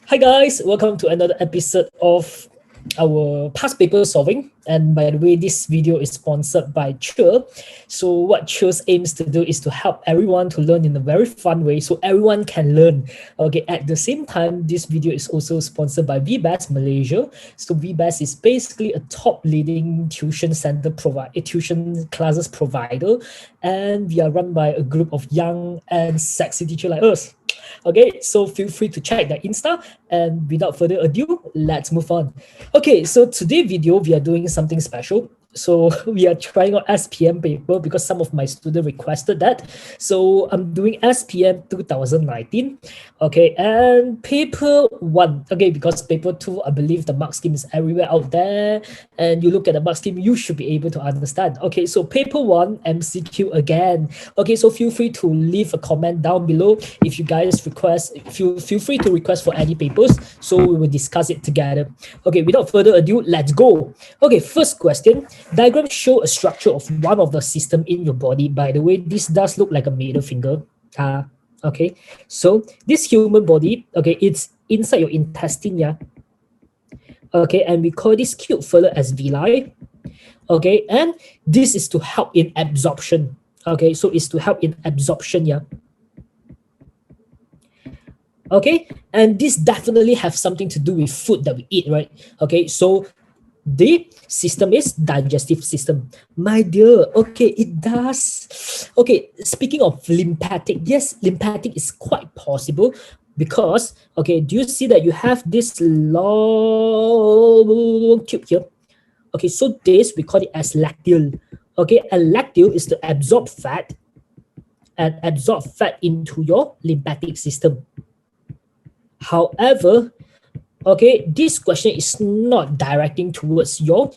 Hi guys, welcome to another episode of our past paper solving. And by the way, this video is sponsored by Chur. So what Chur aims to do is to help everyone to learn in a very fun way so everyone can learn. Okay, at the same time, this video is also sponsored by VBAS Malaysia. So VBAS is basically a top leading tuition center tuition classes provider, and we are run by a group of young and sexy teachers like us. Okay, so feel free to check their Insta, and without further ado, let's move on. Okay, so today's video, we are doing something special. So we are trying out SPM paper because some of my students requested that. So I'm doing SPM 2019. Okay, and paper 1. Okay, because paper 2, I believe the mark scheme is everywhere out there. And you look at the mark scheme, you should be able to understand. Okay, so paper 1, MCQ again. Okay, so feel free to leave a comment down below if you guys request. Feel free to request for any papers. So we will discuss it together. Okay, without further ado, let's go. Okay, first question. Diagrams show a structure of one of the system in your body. By the way, this does look like a middle finger. Okay, so this human body, okay, it's inside your intestine, yeah. Okay, and we call this cube further as villi. Okay, and this is to help in absorption. Okay, so it's to help in absorption, yeah. Okay, and this definitely have something to do with food that we eat, right? Okay, so the system is digestive system. My dear, okay, it does. Okay, speaking of lymphatic, yes, lymphatic is quite possible because, okay, do you see that you have this long tube here? Okay, so this, we call it as lacteal. Okay, and lacteal is to absorb fat and absorb fat into your lymphatic system. However, okay, this question is not directing towards your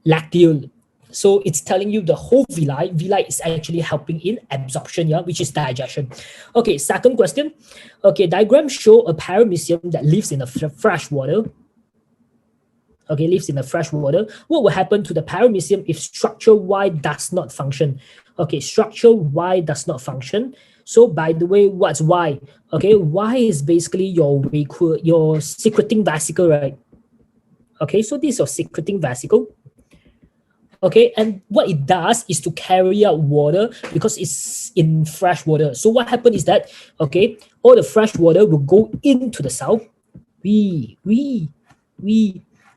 lacteal. So it's telling you the whole villi. Villi is actually helping in absorption, yeah, which is digestion. Okay, second question. Okay, diagram show a paramecium that lives in the fresh water. Okay, lives in the fresh water. What will happen to the paramecium if structure Y does not function? Okay, structure Y does not function. So by the way, what's Y? Okay, Y is basically your secreting vesicle, right? Okay, so this is your secreting vesicle. Okay, and what it does is to carry out water because it's in fresh water. So what happens is that, okay, all the fresh water will go into the cell.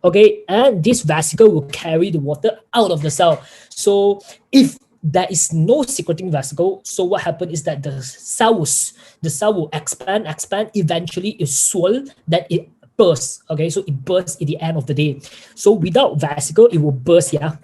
Okay, and this vesicle will carry the water out of the cell. So if there is no secreting vesicle, so what happens is that the cell will expand, eventually it swell, then it bursts. Okay, so it bursts at the end of the day. So without vesicle, it will burst, yeah.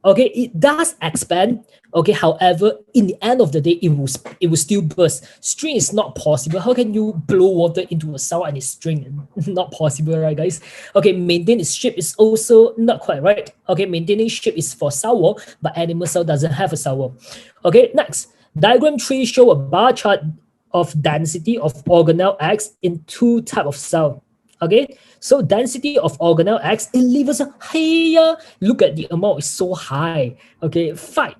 Okay, it does expand. Okay, however, in the end of the day, it will still burst. String is not possible. How can you blow water into a cell and it's string? Not possible, right, guys? Okay, maintain its shape is also not quite right. Okay, maintaining shape is for cell wall, but animal cell doesn't have a cell wall. Okay, next. Diagram 3 show a bar chart of density of organelle X in 2 types of cell. Okay, so density of organelle X in livers are higher. Look at the amount is so high. Okay, flight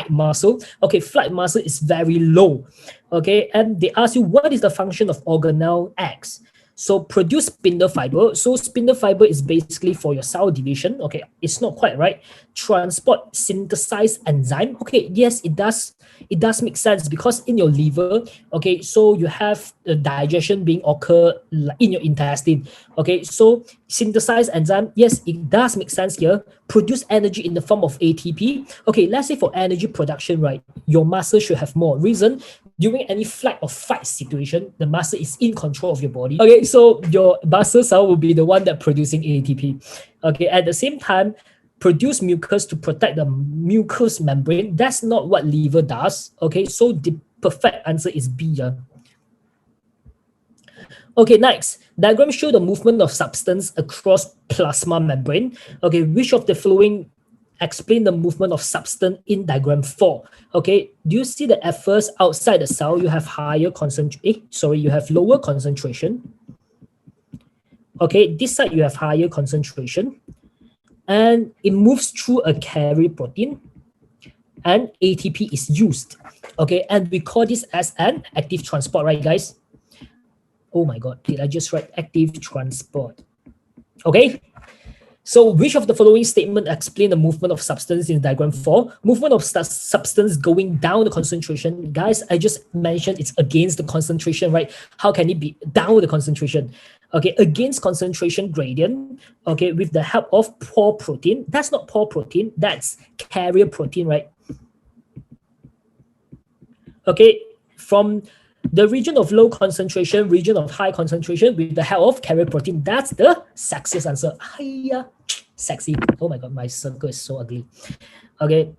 muscle. Okay, flight muscle is very low. Okay, and they ask you what is the function of organelle X. So produce spindle fiber. So spindle fiber is basically for your cell division. Okay, it's not quite right. Transport synthesize enzyme. Okay, yes, it does. It does make sense because in your liver, okay, so you have the digestion being occur in your intestine. Okay, so synthesize enzyme, yes, it does make sense here. Produce energy in the form of ATP. Okay, let's say for energy production, right, your muscle should have more. Reason, during any flight or fight situation, the muscle is in control of your body. Okay, so your muscle cell will be the one that producing ATP. Okay, at the same time, produce mucus to protect the mucous membrane. That's not what liver does. Okay, so the perfect answer is B. Yeah. Okay, next. Diagram show the movement of substance across plasma membrane. Okay, which of the following explain the movement of substance in diagram 4? Okay, do you see that at first outside the cell you have you have lower concentration. Okay, this side you have higher concentration. And it moves through a carrier protein. and ATP is used. Okay, and we call this as an active transport, right, guys? Oh my God, did I just write active transport? Okay. So which of the following statement explain the movement of substance in diagram 4? Movement of substance going down the concentration. Guys, I just mentioned it's against the concentration, right? How can it be down the concentration? Okay, against concentration gradient, okay, with the help of pore protein. That's not pore protein, that's carrier protein, right? Okay, from the region of low concentration, region of high concentration with the help of carrier protein. That's the sexiest answer. Hiya, sexy. Oh my God, my circle is so ugly. Okay.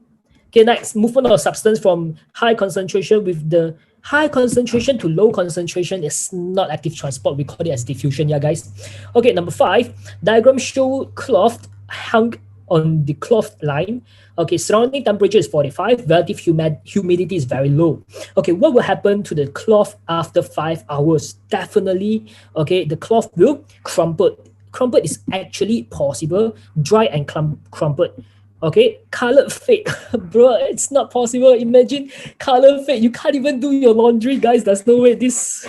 Okay, next, movement of substance from high concentration with the high concentration to low concentration is not active transport. We call it as diffusion, yeah, guys. Okay, number 5, diagram show cloth hung on the cloth line. Okay, surrounding temperature is 45, relative humidity is very low. Okay, what will happen to the cloth after 5 hours? Definitely, okay, the cloth will crumple. Crumpled is actually possible, dry and crumpled. Okay, colored fade. Bro, it's not possible. Imagine color fade. You can't even do your laundry, guys. There's no way. This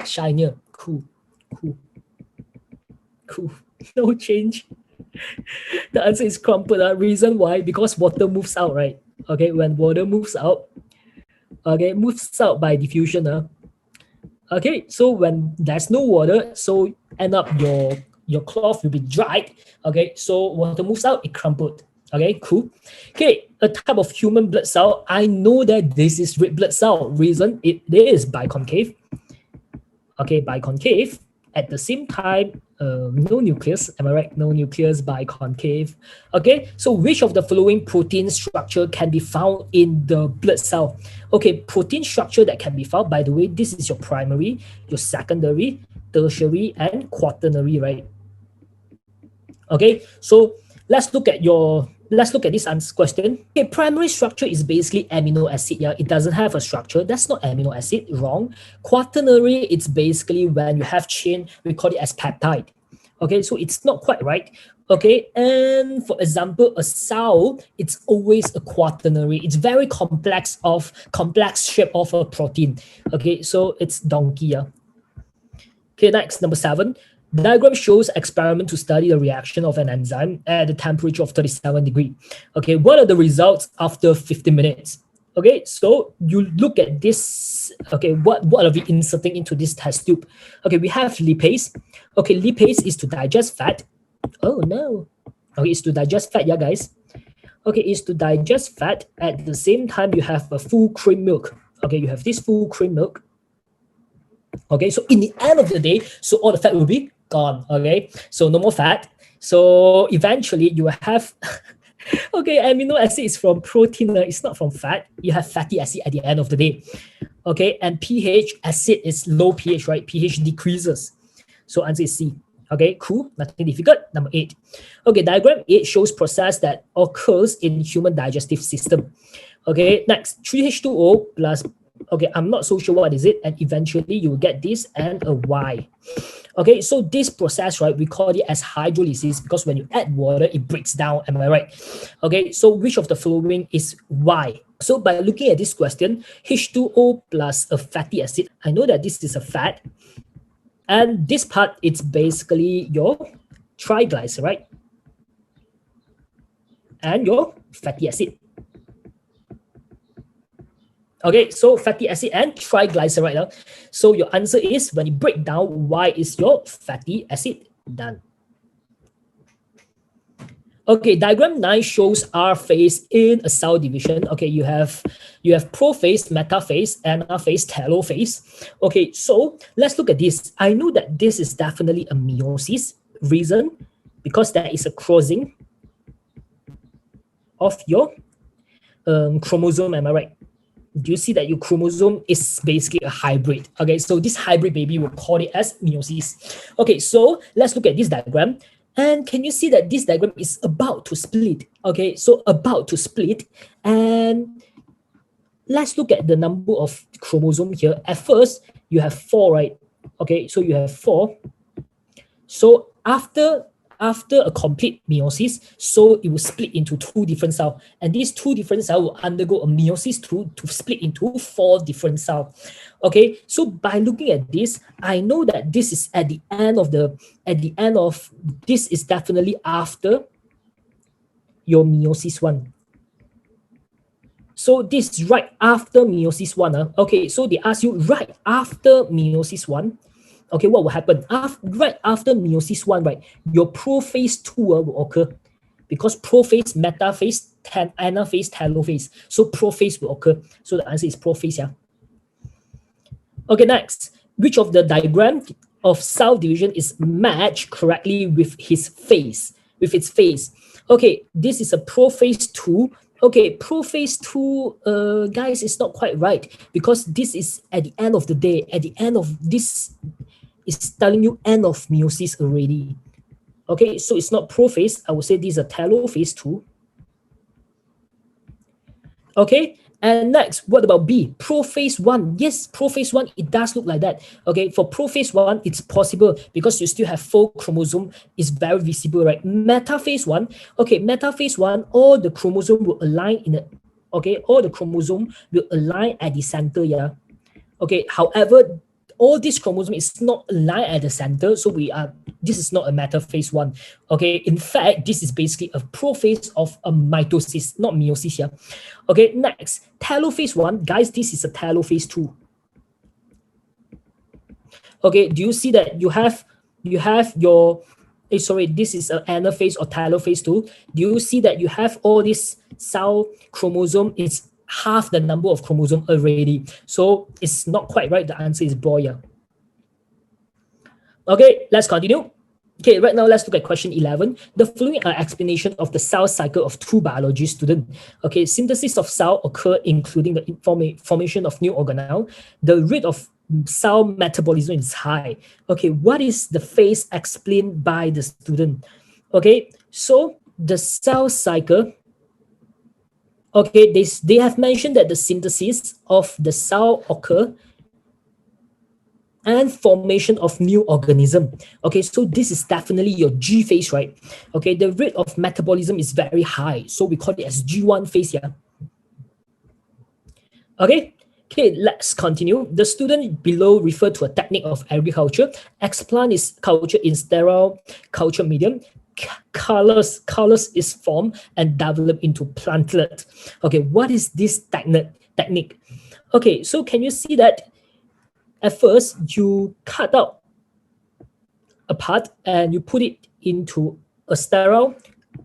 shinier. Cool. No change. The answer is crumpled. Reason why? Because water moves out, right? Okay, when water moves out, okay, moves out by diffusion. Okay, so when there's no water, so end up your cloth will be dried. Okay, so water moves out, it crumpled. Okay, cool. Okay, a type of human blood cell. I know that this is red blood cell. Reason it is biconcave. Okay, biconcave. At the same time, no nucleus. Am I right? No nucleus, biconcave. Okay, so which of the following protein structure can be found in the blood cell? Okay, protein structure that can be found. By the way, this is your primary, your secondary, tertiary, and quaternary, right? Okay, so let's look at this question. Okay, primary structure is basically amino acid. Yeah, it doesn't have a structure. That's not amino acid. Wrong. Quaternary, it's basically when you have chain, we call it as peptide. Okay, so it's not quite right. Okay, and for example, a cell, it's always a quaternary. It's very complex shape of a protein. Okay, so it's donkey. Yeah. Okay, next, number 7. The diagram shows experiment to study the reaction of an enzyme at a temperature of 37 degrees. Okay, what are the results after 15 minutes? Okay, so you look at this. Okay, what are we inserting into this test tube? Okay, we have lipase. Okay, lipase is to digest fat. Oh no. Okay, it's to digest fat, yeah, guys. Okay, it's to digest fat. At the same time, you have a full cream milk. Okay, you have this full cream milk. Okay, so in the end of the day, so all the fat will be gone. Okay, so no more fat. So eventually you will have okay, amino acid is from protein, it's not from fat. You have fatty acid at the end of the day. Okay, and pH, acid is low pH, right? pH decreases. So answer is C. Okay, cool, nothing difficult. Number 8. Okay, diagram 8 shows process that occurs in human digestive system. Okay, next, 3H2O plus, okay, I'm not so sure what is it, and eventually you will get this and a Y. Okay, so this process, right, we call it as hydrolysis because when you add water, it breaks down. Am I right? Okay, so which of the following is Y? So by looking at this question, H2O plus a fatty acid, I know that this is a fat, and this part, it's basically your triglyceride and your fatty acid. Okay, so fatty acid and triglyceride. So your answer is, when you break down, Y is your fatty acid. Done. Okay, diagram 9 shows R phase in a cell division. Okay, you have prophase, metaphase, anaphase, telophase. Okay, so let's look at this. I know that this is definitely a meiosis. Reason, because there is a crossing of your chromosome. Am I right? Do you see that your chromosome is basically a hybrid? Okay, so this hybrid baby, will call it as meiosis. Okay, so let's look at this diagram. And can you see that this diagram is about to split? Okay, so about to split. And let's look at the number of chromosomes here. At first, you have 4, right? Okay, so you have 4. So after after a complete meiosis, so it will split into 2 different cells. And these 2 different cells will undergo a meiosis to split into 4 different cells. Okay, so by looking at this, I know that this is this is definitely after your meiosis 1. So this is right after meiosis 1. Okay, so they ask you right after meiosis 1. Okay, what will happen? Right after meiosis 1, right, your prophase 2 will occur. Because prophase, metaphase, anaphase, telophase. So prophase will occur. So the answer is prophase, yeah. Okay, next. Which of the diagram of cell division is matched correctly with its phase? Okay, this is a prophase 2. Okay, prophase 2, guys, is not quite right because this is at the end of the day. At the end of this is telling you end of meiosis already. Okay, so it's not prophase. I would say this is a telophase 2. Okay, and next, what about B? Prophase 1. Yes, prophase 1, it does look like that. Okay, for prophase 1, it's possible because you still have 4 chromosome. It's very visible, right? Metaphase 1. Okay, metaphase 1, all the chromosome will align all the chromosome will align at the center, yeah. Okay, however, all this chromosome is not aligned at the center, so this is not a metaphase 1. Okay, in fact, this is basically a prophase of a mitosis, not meiosis here. Okay, next, telophase 1, guys, this is a telophase 2. Okay, do you see that you have your this is an anaphase or telophase 2. Do you see that you have all this cell chromosome? It's half the number of chromosome already. So it's not quite right. The answer is Boyer. Okay, let's continue. Okay, right now let's look at question 11. The following are explanation of the cell cycle of 2 biology students. Okay, synthesis of cell occur including the formation of new organelle. The rate of cell metabolism is high. Okay, what is the phase explained by the student? Okay, so the cell cycle, okay, they have mentioned that the synthesis of the cell occur and formation of new organism. Okay, so this is definitely your G phase, right? Okay, the rate of metabolism is very high, so we call it as G1 phase here. Okay, let's continue. The student below referred to a technique of agriculture. Explant is culture in sterile culture medium. Colors is formed and developed into plantlet. Okay, what is this technique? Okay, so can you see that at first you cut out a part and you put it into a sterile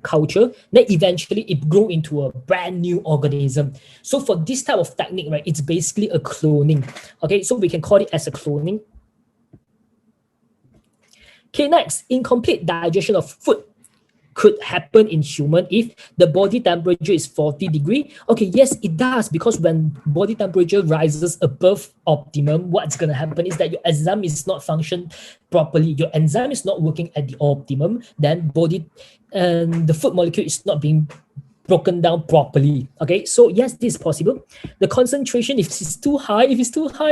culture, then eventually it grew into a brand new organism. So for this type of technique, right, it's basically a cloning. Okay, so we can call it as a cloning. Okay, next, incomplete digestion of food could happen in human if the body temperature is 40 degrees. Okay, yes, it does, because when body temperature rises above optimum, what's going to happen is that your enzyme is not functioning properly. Your enzyme is not working at the optimum, then the food molecule is not being broken down properly. Okay, so yes, this is possible. The concentration, if it's too high,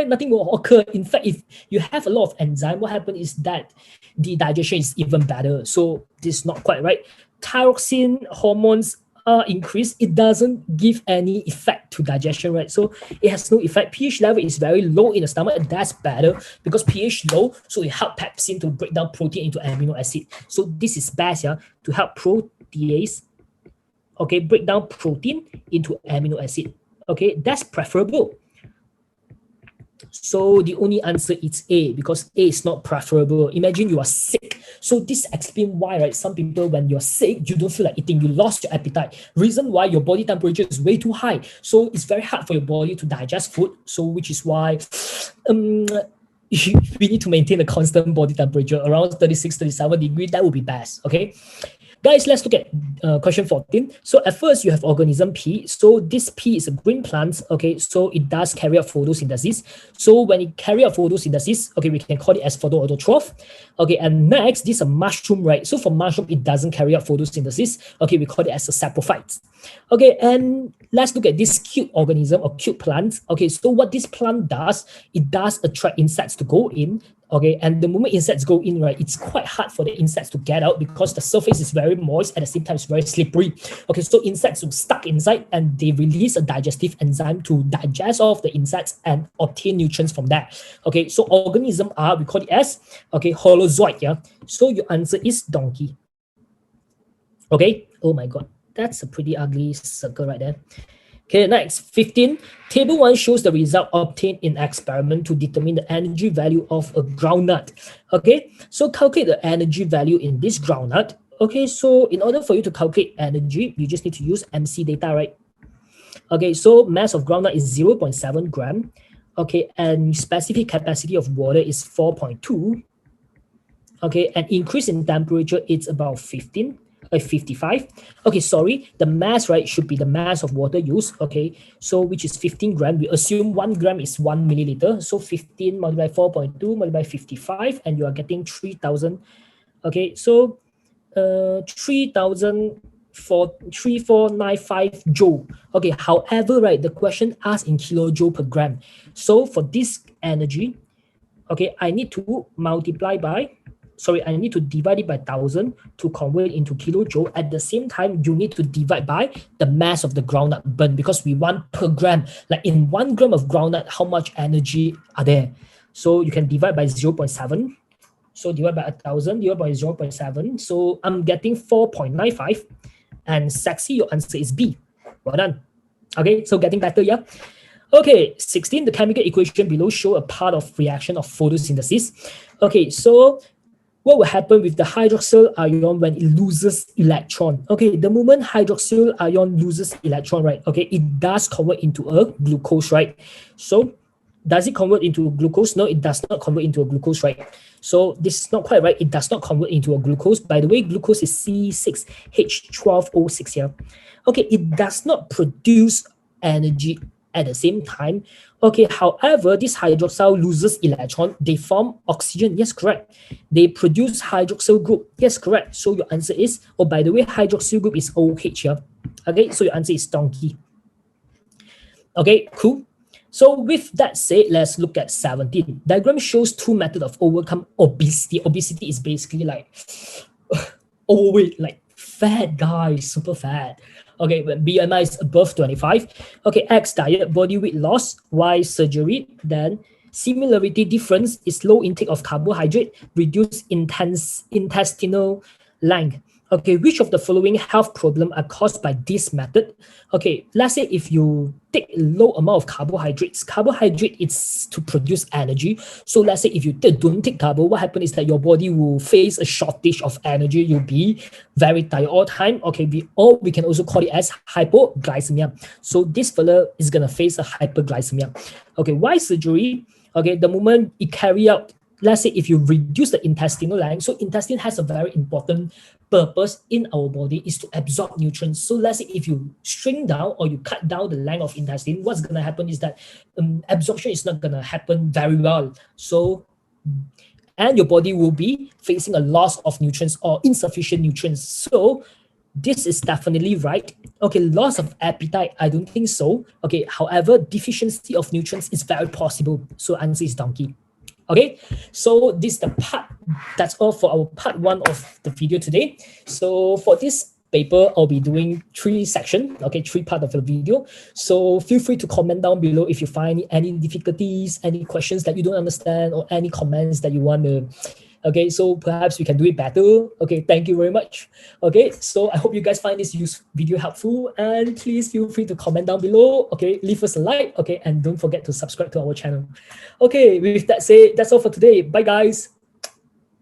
nothing will occur. In fact, if you have a lot of enzyme, what happens is that the digestion is even better. So this is not quite right. Thyroxine hormones are increased. It doesn't give any effect to digestion, right? So it has no effect. pH level is very low in the stomach, and that's better because pH low, so it helps pepsin to break down protein into amino acid. So this is best, yeah, to help protease, okay, break down protein into amino acid. Okay, that's preferable. So the only answer is A, because A is not preferable. Imagine you are sick. So this explains why, right? Some people, when you're sick, you don't feel like eating, you lost your appetite. Reason why your body temperature is way too high. So it's very hard for your body to digest food. So which is why we need to maintain a constant body temperature around 36, 37 degrees. That would be best, okay? Guys, let's look at question 14. So at first you have organism P. So this P is a green plant, okay? So it does carry out photosynthesis. So when it carry out photosynthesis, okay, we can call it as photoautotroph. Okay, and next, this is a mushroom, right? So for mushroom, it doesn't carry out photosynthesis. Okay, we call it as a saprophyte. Okay, and let's look at this cute organism or cute plant. Okay, so what this plant does, it does attract insects to go in, Okay, and the moment insects go in, right, it's quite hard for the insects to get out because the surface is very moist, at the same time it's very slippery. Okay, so insects will stuck inside and they release a digestive enzyme to digest all of the insects and obtain nutrients from that. Okay, so organisms are, we call it as, okay, holozoid, yeah. So your answer is donkey. Okay, oh my god, that's a pretty ugly circle right there. Okay, next, 15. Table 1 shows the result obtained in experiment to determine the energy value of a groundnut. Okay, so calculate the energy value in this groundnut. Okay, so in order for you to calculate energy, you just need to use MC data, right? Okay, so mass of groundnut is 0.7 gram. Okay, and specific capacity of water is 4.2. Okay, and increase in temperature, it's about 55. Okay, sorry, the mass, right, should be the mass of water used. Okay, so which is 15 gram. We assume 1 gram is 1 milliliter. So 15 multiplied by 4.2 multiplied by 55, and you are getting 3,000. Okay, so 3495 joule. Okay, however, right, the question asked in kilojoule per gram. So for this energy, okay, I need to I need to divide it by 1,000 to convert it into kilojoule. At the same time, you need to divide by the mass of the groundnut burned because we want per gram. Like in 1 gram of groundnut, how much energy are there? So you can divide by 0.7. So divide by 1,000, divide by 0.7. So I'm getting 4.95. And sexy, your answer is B. Well done. Okay, so getting better, yeah? Okay, 16, the chemical equation below show a part of reaction of photosynthesis. Okay, so what will happen with the hydroxyl ion when it loses electron? Okay, the moment hydroxyl ion loses electron, right? Okay, it does convert into a glucose, right? So does it convert into glucose? No, it does not convert into a glucose, right? So this is not quite right. It does not convert into a glucose. By the way, glucose is C6H12O6 here. Okay, it does not produce energy at the same time. Okay, however, this hydroxyl loses electron. They form oxygen. Yes, correct. They produce hydroxyl group. Yes, correct. So your answer is, oh, by the way, hydroxyl group is OH here. Okay, so your answer is donkey. Okay, cool. So with that said, let's look at 17. Diagram shows 2 methods of overcome obesity. Obesity is basically like overweight, like fat guys, super fat. Okay, when BMI is above 25. Okay, X diet, body weight loss. Y surgery. Then similarity difference is low intake of carbohydrate, reduced intestinal length. Okay, which of the following health problem are caused by this method? Okay, let's say if you take low amount of carbohydrates, carbohydrate is to produce energy. So let's say if you don't take carbo, what happens is that your body will face a shortage of energy. You'll be very tired all the time. Okay, we can also call it as hypoglycemia. So this fella is gonna face a hyperglycemia. Okay, why surgery? Okay, the moment it carry out, let's say if you reduce the intestinal length, so intestine has a very important purpose in our body is to absorb nutrients. So let's say if you shrink down or you cut down the length of intestine, what's going to happen is that absorption is not going to happen very well. So, and your body will be facing a loss of nutrients or insufficient nutrients. So this is definitely right. Okay, loss of appetite, I don't think so. Okay, however, deficiency of nutrients is very possible. So answer is donkey. Okay, so this is the part, that's all for our part 1 of the video today. So for this paper, I'll be doing 3 sections, okay, 3 parts of the video. So feel free to comment down below if you find any difficulties, any questions that you don't understand, or any comments that you want to, okay, so perhaps we can do it better. Okay, thank you very much. Okay, so I hope you guys find this video helpful, and please feel free to comment down below. Okay, leave us a like, okay, and don't forget to subscribe to our channel. Okay, with that said, that's all for today. Bye guys.